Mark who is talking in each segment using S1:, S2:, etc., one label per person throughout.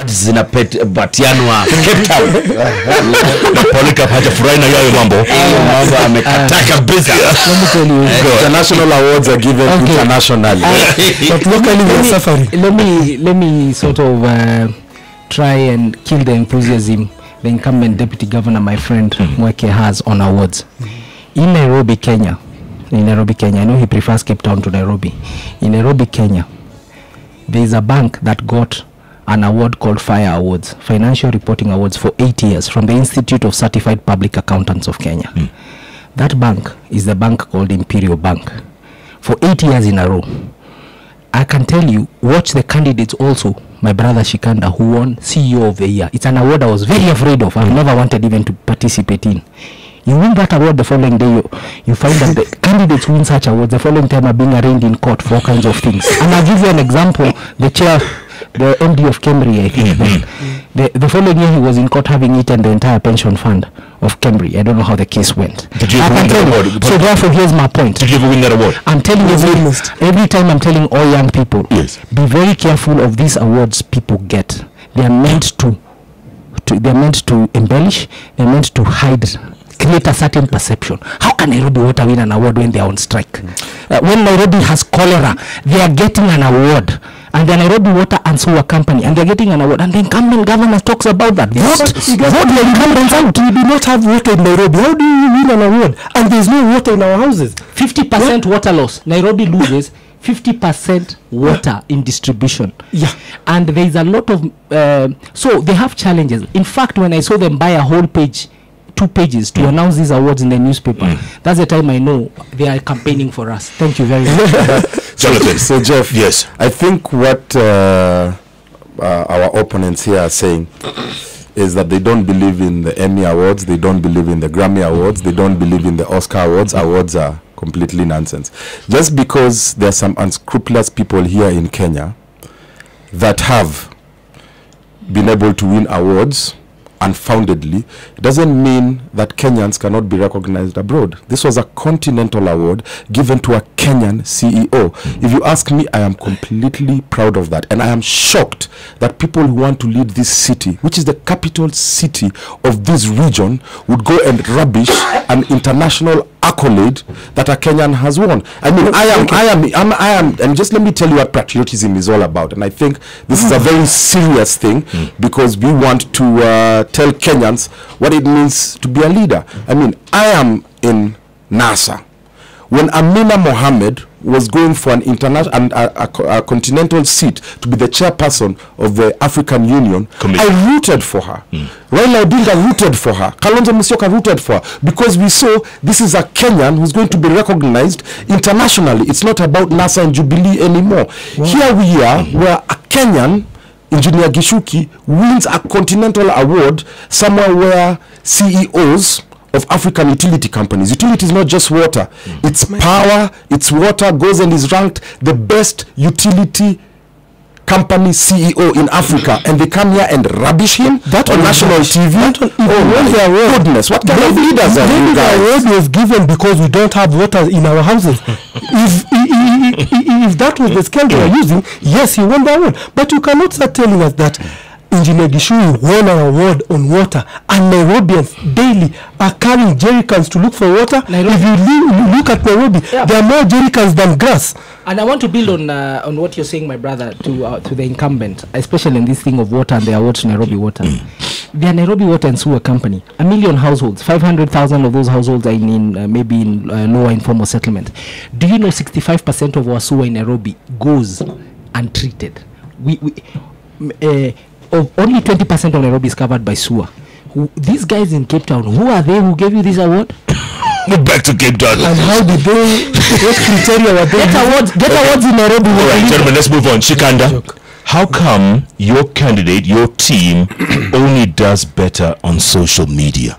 S1: zinapatianwa Cape Town. Na Polycarp hajafurahi na hayo mambo. Mambo amekataa kabisa.
S2: International awards are given internationally.
S3: But locally we're suffering. Let me sort of try and kill the enthusiasm the incumbent deputy governor, my friend Mweke, has on awards. In Nairobi, Kenya, I know he prefers Cape Town to Nairobi. In Nairobi, Kenya, there is a bank that got an award called FIRE Awards, Financial Reporting Awards, for 8 years from the Institute of Certified Public Accountants of Kenya. That bank is the bank called Imperial Bank. For 8 years in a row. I can tell you, watch the candidates also. My brother Shikanda, who won CEO of the Year. It's an award I was very afraid of. I've never wanted even to participate in. You win that award, the following day you find that the candidates who win such awards the following time are being arraigned in court for all kinds of things. And I'll give you an example. The MD of Cambry, I think. The following year he was in court having eaten the entire pension fund of Cambry. I don't know how the case went.
S1: Did you ever win that award?
S3: So therefore, here's my point.
S1: Did you ever win that award?
S3: I'm telling you, every time I'm telling all young people,
S1: yes,
S3: be very careful of these awards people get. They are meant to embellish. They're meant to hide, create a certain perception. How can Nairobi Water win an award when they are on strike? When Nairobi has cholera, they are getting an award. And the Nairobi Water and Sewer Company, and they're getting an award. And the incumbent governor talks about that. Vote the incumbents out. We do not have water in Nairobi. How do you win an award? And there's no water in our houses. 50% water loss. Nairobi loses 50% water in distribution. Yeah. And there's a lot of... so they have challenges. In fact, when I saw them buy a whole page, 2 pages to announce these awards in the newspaper, that's the time I know they are campaigning for us. Thank you very much.
S1: Jonathan.
S2: So Jeff,
S1: yes,
S2: I think what our opponents here are saying is that they don't believe in the Emmy Awards, they don't believe in the Grammy Awards, they don't believe in the Oscar Awards. Awards are completely nonsense. Just because there are some unscrupulous people here in Kenya that have been able to win awards unfoundedly, it doesn't mean that Kenyans cannot be recognized abroad. This was a continental award given to a Kenyan CEO. If you ask me, I am completely proud of that. And I am shocked that people who want to lead this city, which is the capital city of this region, would go and rubbish an international accolade that a Kenyan has won. I mean, and just let me tell you what patriotism is all about. And I think this is a very serious thing because we want to tell Kenyans what it means to be a leader. I mean, I am in NASA. When Amina Mohammed was going for an international a continental seat to be the chairperson of the African Union, I rooted for her. Raila Odinga rooted for her. Kalonzo Musyoka rooted for her because we saw this is a Kenyan who's going to be recognized internationally. It's not about NASA and Jubilee anymore. Here we are, where a Kenyan, Engineer Gishuki, wins a continental award somewhere where CEOs of African utility companies. Utility is not just water. It's power, it's water, goes and is ranked the best utility company CEO in Africa, and they come here and rubbish him on national TV. Goodness, what kind of leaders are you guys? The award was given because we don't have water in our houses. If that was the scale they were using, yes, he won the award. But you cannot start telling us that Engineer Gishui won an award on water, and Nairobians daily are carrying jerrycans to look for water. If you look at Nairobi, there are more jerrycans than grass. And I want to build on what you're saying, my brother, to the incumbent, especially in this thing of water and the award to Nairobi Water. The Nairobi Water and Sewer Company, 1 million households, 500,000 of those households are maybe in lower informal settlement. Do you know 65% of our sewer in Nairobi goes untreated? Only 20% of Nairobi is covered by sewer. These guys in Cape Town, who are they who gave you this award?
S1: Go back to Cape Town.
S3: And how did they, what criteria were they? Get awards in Nairobi.
S1: All right, gentlemen, let's move on. Shikanda, how come your candidate, your team, only does better on social media?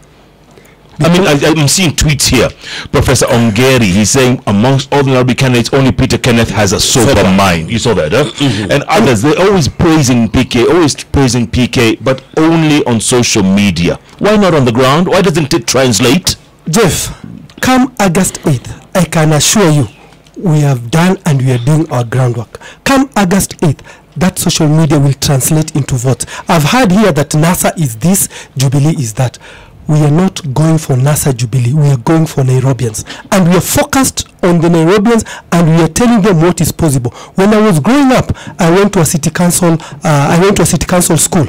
S1: I mean, I'm seeing tweets here. Professor Ongeri, he's saying amongst all the Nairobi candidates, only Peter Kenneth has a sober mind. You saw that, huh? And others, they're always praising PK, but only on social media. Why not on the ground? Why doesn't it translate?
S4: Jeff, come August 8th, I can assure you, we have done and we are doing our groundwork. Come August 8th, that social media will translate into votes. I've heard here that NASA is this, Jubilee is that. We are not going for NASA Jubilee. We are going for Nairobians. And we are focused on the Nairobians, and we are telling them what is possible. When I was growing up, I went to a city council school.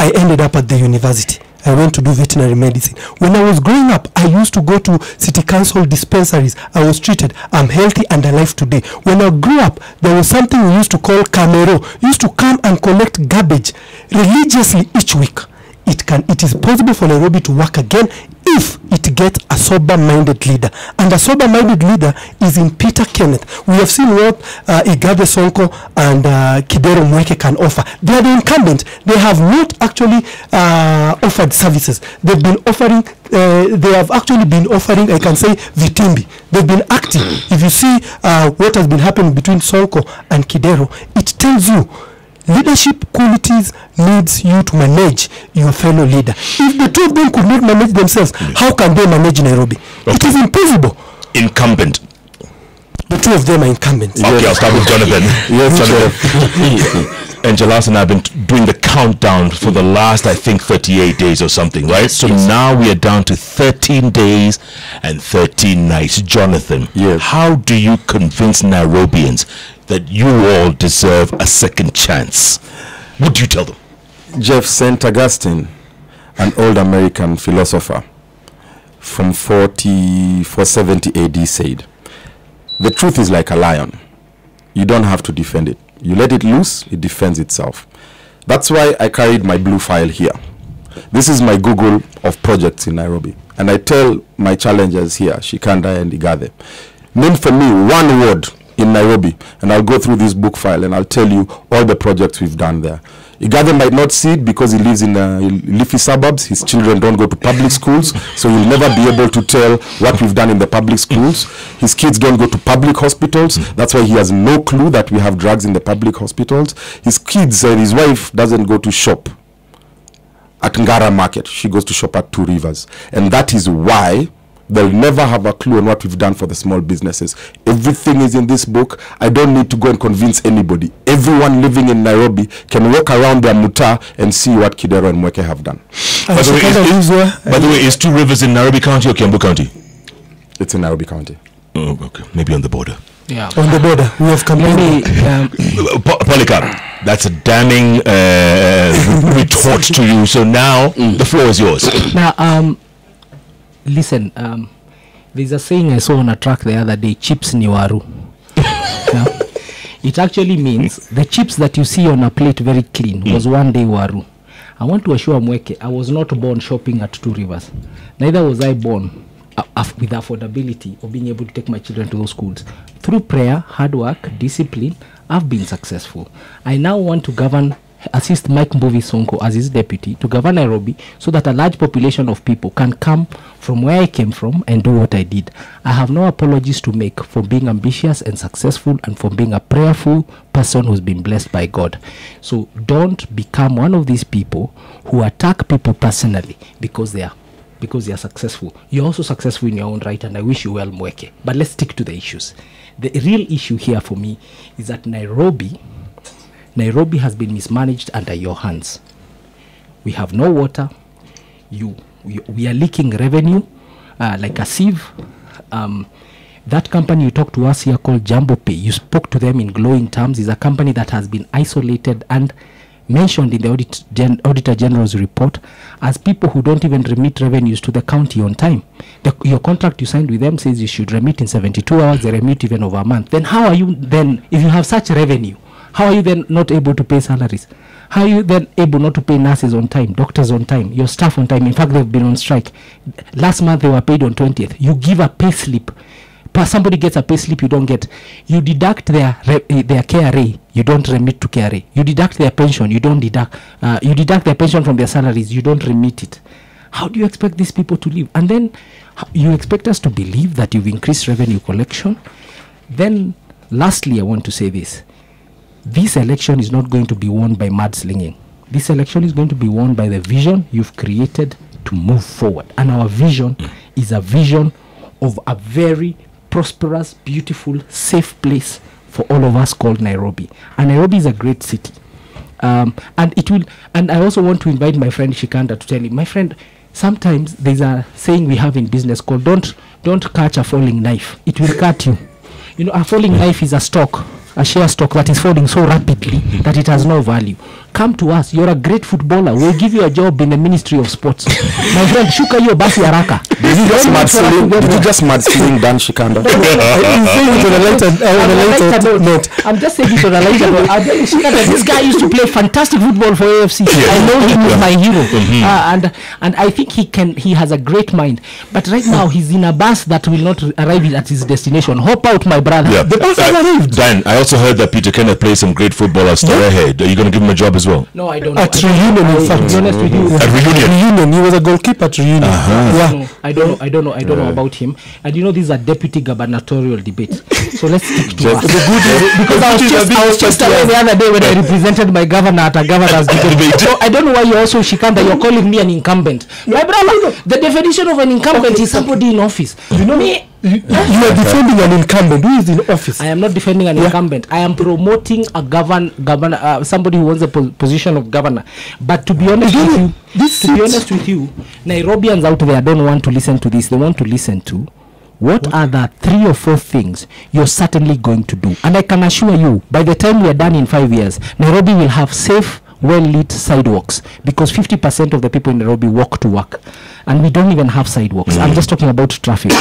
S4: I ended up at the university. I went to do veterinary medicine. When I was growing up, I used to go to city council dispensaries. I was treated. I'm healthy and alive today. When I grew up, there was something we used to call Camero. We used to come and collect garbage religiously each week. It is possible for Nairobi to work again if it gets a sober-minded leader. And a sober-minded leader is in Peter Kenneth. We have seen what Igade Sonko and Kidero Mweke can offer. They are the incumbent. They have not actually offered services. They have actually been offering, I can say, Vitimbi. They've been acting. If you see what has been happening between Sonko and Kidero, it tells you leadership qualities needs you to manage your fellow leader. If the two of them could not manage themselves, how can they manage Nairobi? Okay. It is impossible.
S1: Incumbent.
S4: The two of them are incumbent.
S1: Okay, I'll start with Jonathan. Yes, Angelas and I have been doing the countdown for the last, I think, 38 days or something, right? So now we are down to 13 days and 13 nights. Jonathan, how do you convince Nairobians that you all deserve a second chance? What do you tell them?
S2: Jeff, St. Augustine, an old American philosopher from 470 AD said, the truth is like a lion. You don't have to defend it. You let it loose, it defends itself. That's why I carried my blue file here. This is my Google of projects in Nairobi. And I tell my challengers here, Shikanda and Igade, name for me one word in Nairobi, and I'll go through this book file and I'll tell you all the projects we've done there. Igade might not see it because he lives in leafy suburbs. His children don't go to public schools, so he'll never be able to tell what we've done in the public schools. His kids don't go to public hospitals. That's why he has no clue that we have drugs in the public hospitals. His kids and his wife doesn't go to shop at Ngara Market. She goes to shop at Two Rivers. And that is why they'll never have a clue on what we've done for the small businesses. Everything is in this book. I don't need to go and convince anybody. Everyone living in Nairobi can walk around their muta and see what Kidero and Mweke have done.
S1: By the way, is Two Rivers in Nairobi County or Kiambu County?
S2: It's in Nairobi County.
S1: Oh, okay. Maybe on the border.
S3: Yeah.
S4: On the border. We have completely...
S1: Polycarp, that's a damning retort to you. So now, the floor is yours.
S3: Now, listen, there's a saying I saw on a track the other day, chips ni waru. It actually means the chips that you see on a plate very clean was one day waru. I want to assure Mweke, I was not born shopping at Two Rivers. Neither was I born with affordability of being able to take my children to those schools. Through prayer, hard work, discipline, I've been successful. I now want to assist Mike Mbuvi Sonko as his deputy to govern Nairobi so that a large population of people can come from where I came from and do what I did. I have no apologies to make for being ambitious and successful and for being a prayerful person who's been blessed by God. So don't become one of these people who attack people personally because they are successful. You're also successful in your own right, and I wish you well, Mweke. But let's stick to the issues. The real issue here for me is that Nairobi has been mismanaged under your hands. We have no water. We are leaking revenue like a sieve. That company you talked to us here called Jambo Pay, you spoke to them in glowing terms, is a company that has been isolated and mentioned in the Auditor General's report as people who don't even remit revenues to the county on time. Your contract you signed with them says you should remit in 72 hours, they remit even over a month. Then how are you then, if you have such revenue, how are you then not able to pay salaries? How are you then able not to pay nurses on time, doctors on time, your staff on time? In fact, they've been on strike. Last month they were paid on 20th. You give a pay slip. Somebody gets a pay slip you don't get. You deduct their KRA, you don't remit to KRA. You deduct their pension, you don't deduct. You deduct their pension from their salaries, you don't remit it. How do you expect these people to live? And then you expect us to believe that you've increased revenue collection? Then, lastly, I want to say this. This election is not going to be won by mudslinging. This election is going to be won by the vision you've created to move forward. And our vision is a vision of a very prosperous, beautiful, safe place for all of us called Nairobi. And Nairobi is a great city. And it will. And I also want to invite my friend Shikanda to tell him, my friend, sometimes there's a saying we have in business called don't catch a falling knife. It will cut you. You know, a falling knife is a share stock that is falling so rapidly that it has no value. Come to us. You're a great footballer. We'll give you a job in the Ministry of Sports. My friend, shuka yo basi haraka.
S2: Did you just mad stealing Dan Shikanda?
S3: I'm just saying it on a lighter note. This guy used to play fantastic football for AFC. I know him as my hero. And I think he has a great mind. But right now he's in a bus that will not arrive at his destination. Hop out, my brother.
S1: Yeah. The bus has arrived. Dan, I also heard that Peter Kenneth plays some great football at Storehead. Are you going to give him a job as well?
S3: No, I don't know.
S4: At Reunion, in fact.
S3: To be honest with you.
S1: At Reunion?
S4: He was a goalkeeper at Reunion.
S3: Yeah. I don't know about him. And you know, this is a deputy gubernatorial debate. So let's stick to us. Because I was just away the other day when I represented my governor at a governor's debate. So I don't know why you're also Shikanda. You're calling me an incumbent. My brother, the definition of an incumbent is somebody in office. You know me.
S4: You are defending an incumbent who is in office.
S3: I am not defending an incumbent. I am promoting a governor, somebody who wants the position of governor. But to be honest with you, Nairobians out there don't want to listen to this. They want to listen to what are the 3 or 4 things you're certainly going to do. And I can assure you, by the time we are done in 5 years, Nairobi will have safe, well-lit sidewalks, because 50% of the people in Nairobi walk to work, and we don't even have sidewalks. I'm just talking about traffic.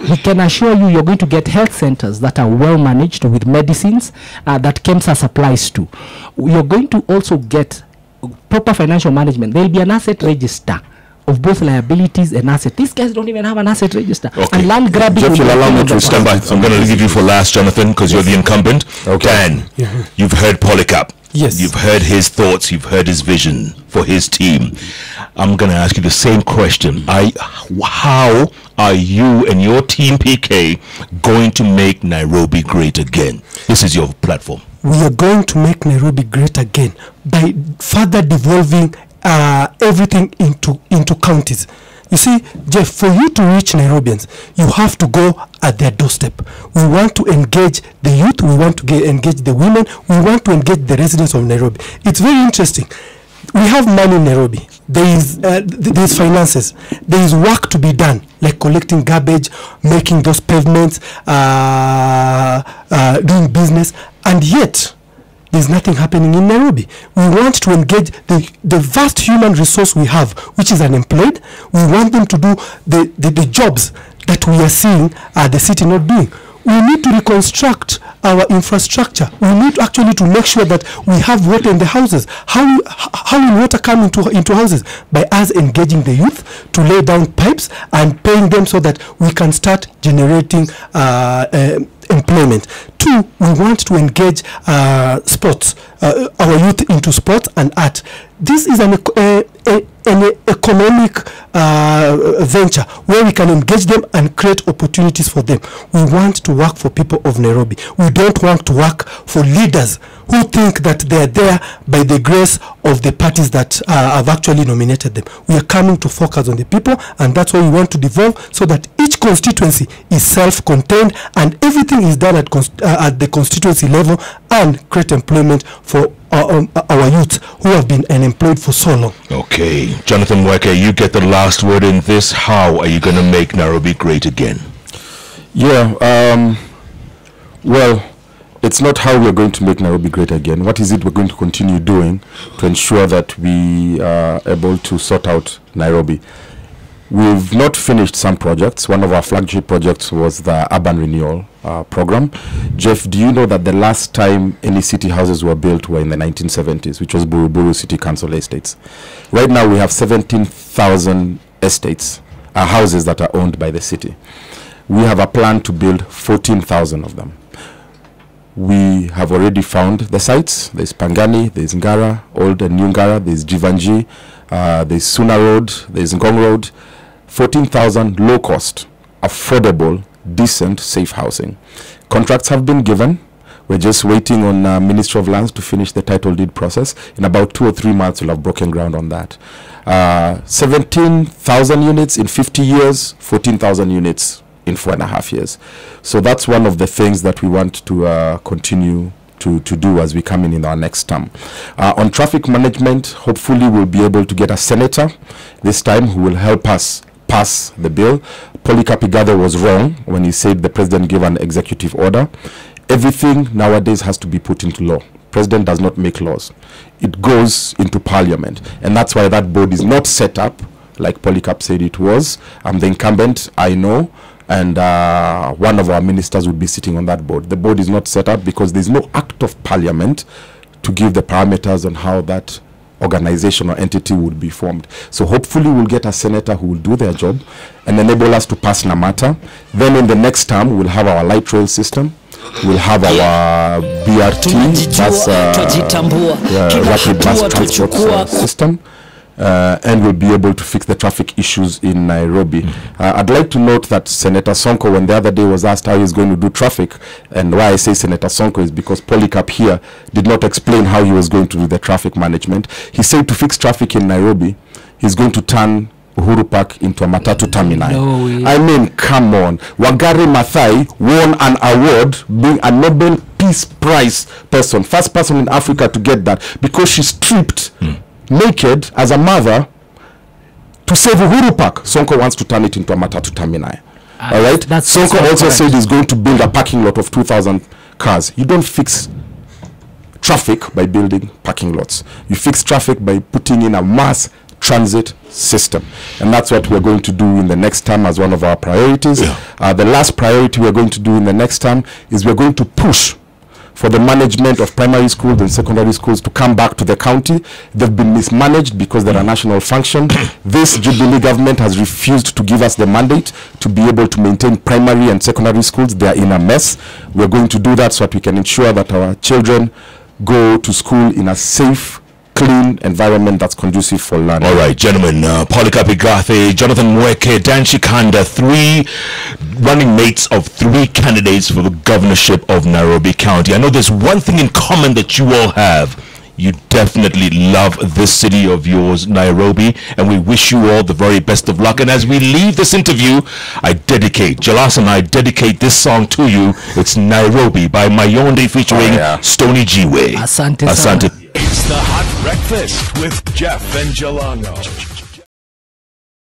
S3: We can assure you, you're going to get health centers that are well managed with medicines that KEMSA supplies to. You're going to also get proper financial management. There'll be an asset register of both liabilities and assets. These guys don't even have an asset register. And land grabbing.
S1: Jeff, you'll allow me to stand by. I'm going to give you for last, Jonathan, because you're the incumbent. Dan, you've heard Polycarp.
S4: Yes.
S1: You've heard his thoughts. You've heard his vision for his team. I'm going to ask you the same question. How are you and your team, PK, going to make Nairobi great again? This is your platform.
S4: We are going to make Nairobi great again by further devolving everything into counties. You see, Jeff, for you to reach Nairobians, you have to go at their doorstep. We want to engage the youth. We want to engage the women. We want to engage the residents of Nairobi. It's very interesting. We have money in Nairobi. There is finances. There is work to be done, like collecting garbage, making those pavements, doing business, and yet there's nothing happening in Nairobi. We want to engage the vast human resource we have, which is unemployed. We want them to do the jobs that we are seeing the city not doing. We need to reconstruct our infrastructure. We need actually to make sure that we have water in the houses. How will water come into houses? By us engaging the youth to lay down pipes and paying them so that we can start generating employment. 2, we want to engage sports, our youth into sports and art. This is an economic venture where we can engage them and create opportunities for them. We want to work for people of Nairobi. We don't want to work for leaders who think that they are there by the grace of the parties that have actually nominated them. We are coming to focus on the people, and that's why we want to devolve so that each constituency is self-contained and everything is done at the constituency level and create employment for our youth who have been unemployed for so long.
S1: Okay, Jonathan Mweke, you get the last word in this. How are you going to make Nairobi great again?
S2: Well, it's not how we're going to make Nairobi great again. What is it we're going to continue doing to ensure that we are able to sort out Nairobi? We've not finished some projects. One of our flagship projects was the urban renewal program. Jeff, do you know that the last time any city houses were built were in the 1970s, which was Buruburu City Council estates? Right now we have 17,000 estates, houses that are owned by the city. We have a plan to build 14,000 of them. We have already found the sites. There's Pangani, there's Ngara, Old and New Ngara, there's Jivanji, there's Suna Road, there's Ngong Road. 14,000 low-cost, affordable, decent, safe housing. Contracts have been given. We're just waiting on Ministry of Lands to finish the title deed process. In about 2 or 3 months, we'll have broken ground on that. 17,000 units in 50 years, 14,000 units in 4.5 years. So that's one of the things that we want to continue to do as we come in our next term. On traffic management, hopefully we'll be able to get a senator this time who will help us pass the bill. Polycarp Igathe was wrong when he said the president gave an executive order. Everything nowadays has to be put into law. President does not make laws. It goes into parliament. And that's why that board is not set up like Polycarp said it was. I'm the incumbent, I know, and one of our ministers would be sitting on that board. The board is not set up because there's no act of parliament to give the parameters on how that organization or entity would be formed. So hopefully we'll get a senator who will do their job and enable us to pass NAMATA. Then in the next term, we'll have our light rail system. We'll have our BRT, that's rapid bus transport system. And we'll be able to fix the traffic issues in Nairobi. I'd like to note that Senator Sonko, when the other day was asked how he's going to do traffic, and why I say Senator Sonko is because Polycarp here did not explain how he was going to do the traffic management. He said to fix traffic in Nairobi, he's going to turn Uhuru Park into a matatu terminal. No, I mean, come on. Wangari Maathai won an award being a Nobel Peace Prize person, first person in Africa to get that, because she stripped naked as a mother to save Uhuru Park. Sonko wants to turn it into a matatu terminal. All right. Sonko also said he's going to build a parking lot of 2,000 cars. You don't fix traffic by building parking lots. You fix traffic by putting in a mass transit system, and that's what we're going to do in the next term as one of our priorities. The last priority we're going to do in the next term is we're going to push for the management of primary schools and secondary schools to come back to the county. They've been mismanaged because they're a national function. This Jubilee government has refused to give us the mandate to be able to maintain primary and secondary schools. They're in a mess. We're going to do that so that we can ensure that our children go to school in a safe, clean environment that's conducive for learning.
S1: All right, gentlemen, Polycarp Igathe, Jonathan Mweke, Dan Shikanda, 3 running mates of 3 candidates for the governorship of Nairobi County. I know there's one thing in common that you all have. You definitely love this city of yours, Nairobi, and we wish you all the very best of luck. And as we leave this interview, Jalas and I dedicate this song to you. It's Nairobi by Mayonde featuring Stony Jiwe.
S3: Asante.
S1: Asante.
S5: It's the Hot Breakfast with Jeff and Jalango.